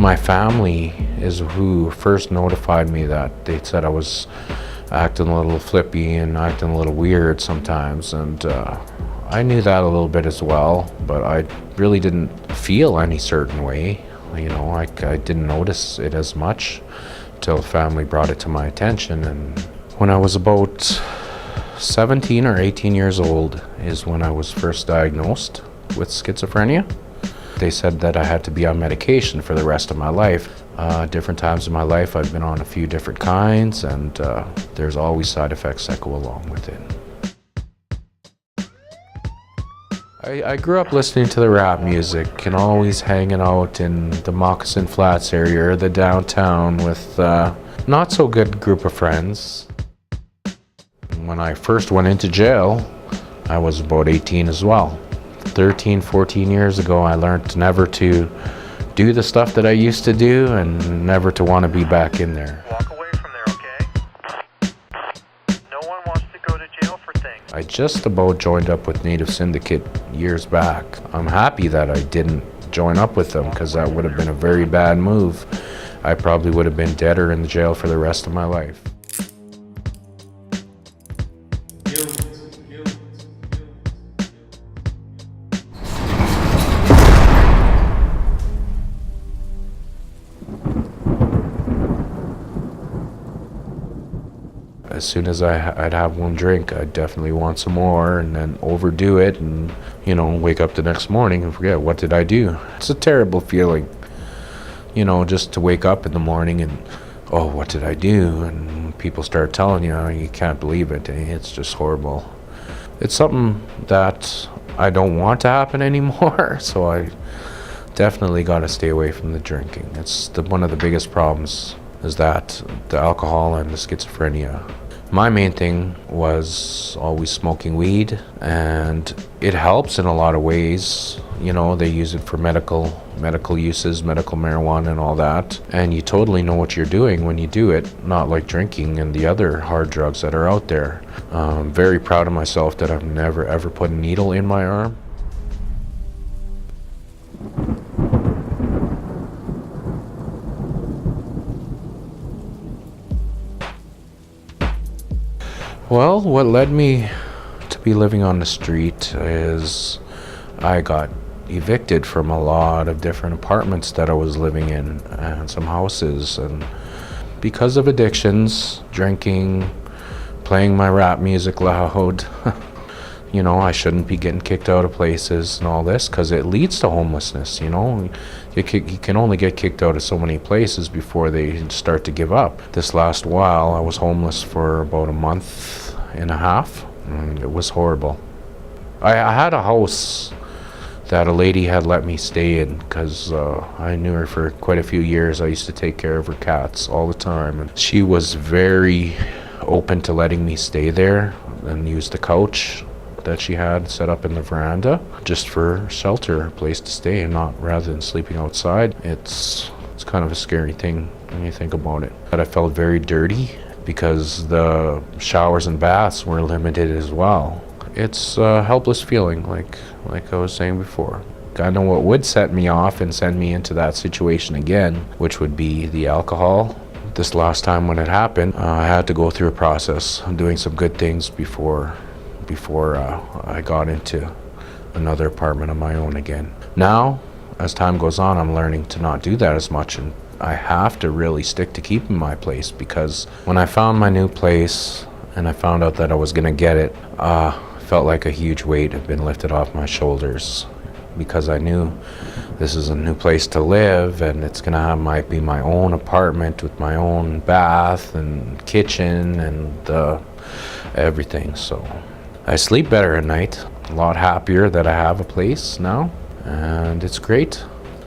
my family is who first notified me that. They said I was acting a little flippy and acting a little weird sometimes, and I knew that a little bit as well, but I really didn't feel any certain way. I didn't notice it as much till family brought it to my attention. And when I was about 17 or 18 years old is when I was first diagnosed with schizophrenia. They said that I had to be on medication for the rest of my life. Different times in my life I've been on a few different kinds, and there's always side effects that go along with it. I grew up listening to the rap music and always hanging out in the Moccasin Flats area or the downtown with not so good group of friends. When I first went into jail, I was about 18 as well. 13, 14 years ago, I learned never to do the stuff that I used to do and never to want to be back in there. Walk away from there, okay? No one wants to go to jail for things. I just about joined up with Native Syndicate years back. I'm happy that I didn't join up with them, because that would have been a very bad move. I probably would have been dead or in the jail for the rest of my life. As soon as I'd have one drink, I'd definitely want some more and then overdo it and, wake up the next morning and forget, what did I do? It's a terrible feeling, just to wake up in the morning and, oh, what did I do? And people start telling you can't believe it. It's just horrible. It's something that I don't want to happen anymore, so I definitely got to stay away from the drinking. It's one of the biggest problems is that, the alcohol and the schizophrenia. My main thing was always smoking weed, and it helps in a lot of ways. They use it for medical uses, medical marijuana and all that. And you totally know what you're doing when you do it, not like drinking and the other hard drugs that are out there. I'm very proud of myself that I've never ever put a needle in my arm. Well, what led me to be living on the street is I got evicted from a lot of different apartments that I was living in and some houses, and because of addictions, drinking, playing my rap music loud, I shouldn't be getting kicked out of places and all this, because it leads to homelessness. You can only get kicked out of so many places before they start to give up. This last while I was homeless for about a month and a half, and it was horrible. I had a house that a lady had let me stay in because I knew her for quite a few years. I used to take care of her cats all the time, and she was very open to letting me stay there and use the couch that she had set up in the veranda just for shelter, a place to stay, and not rather than sleeping outside. It's kind of a scary thing when you think about it. But I felt very dirty because the showers and baths were limited as well. It's a helpless feeling, like I was saying before. I know what would set me off and send me into that situation again, which would be the alcohol. This last time when it happened, I had to go through a process of doing some good things before I got into another apartment of my own again. Now, as time goes on, I'm learning to not do that as much, and I have to really stick to keeping my place, because when I found my new place and I found out that I was gonna get it, felt like a huge weight had been lifted off my shoulders, because I knew this is a new place to live, and it's gonna might be my own apartment with my own bath and kitchen and everything. So I sleep better at night, a lot happier that I have a place now, and it's great.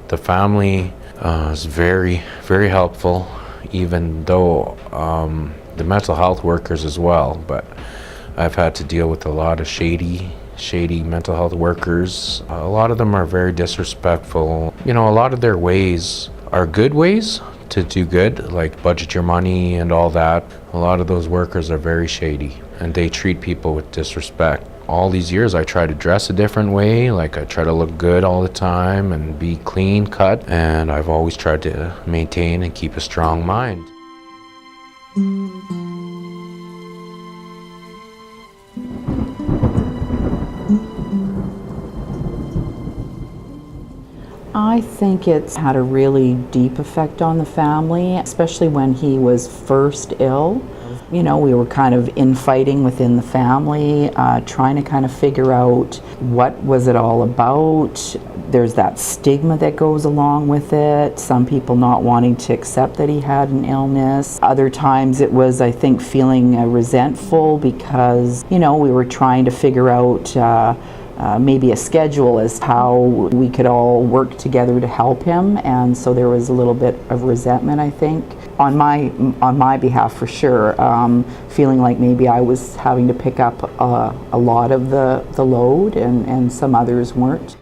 The family is very, very helpful, even though the mental health workers as well, but I've had to deal with a lot of shady mental health workers. A lot of them are very disrespectful. A lot of their ways are good ways to do good, like budget your money and all that. A lot of those workers are very shady, and they treat people with disrespect all these years I try to dress a different way, like I try to look good all the time and be clean cut, and I've always tried to maintain and keep a strong mind. I think it's had a really deep effect on the family, especially when he was first ill. You know, we were kind of infighting within the family, trying to kind of figure out what was it all about. There's that stigma that goes along with it, some people not wanting to accept that he had an illness. Other times it was, I think, feeling resentful because, you know, we were trying to figure out maybe a schedule as how we could all work together to help him, and so there was a little bit of resentment, I think, on my behalf for sure, feeling like maybe I was having to pick up a lot of the load and some others weren't.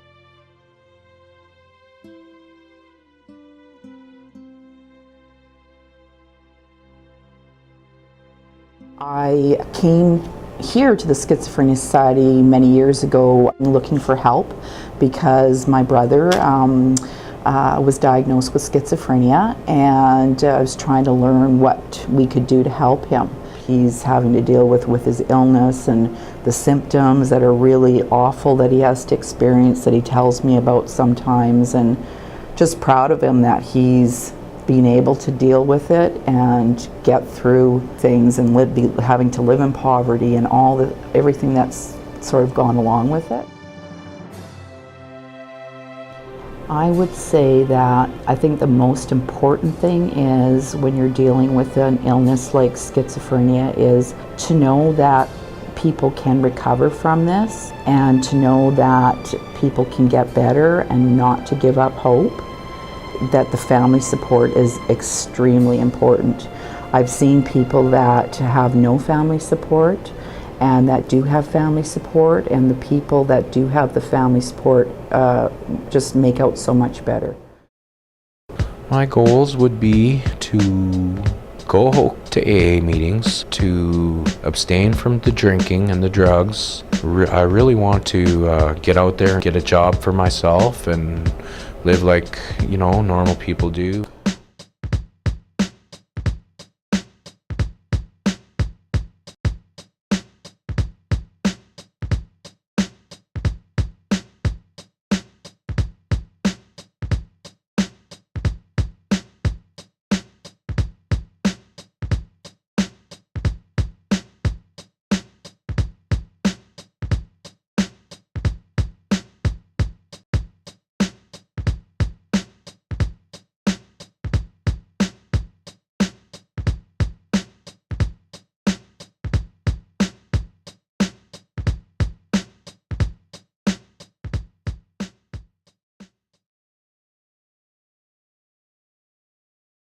I came here to the Schizophrenia Society many years ago looking for help because my brother was diagnosed with schizophrenia, and I was trying to learn what we could do to help him. He's having to deal with his illness and the symptoms that are really awful that he has to experience, that he tells me about sometimes, and just proud of him that he's being able to deal with it and get through things and having to live in poverty and everything that's sort of gone along with it. I would say that I think the most important thing is when you're dealing with an illness like schizophrenia is to know that people can recover from this and to know that people can get better and not to give up hope. That the family support is extremely important. I've seen people that have no family support and that do have family support, and the people that do have the family support just make out so much better. My goals would be to go to AA meetings, to abstain from the drinking and the drugs. I really want to get out there, get a job for myself, and live like, you know, normal people do.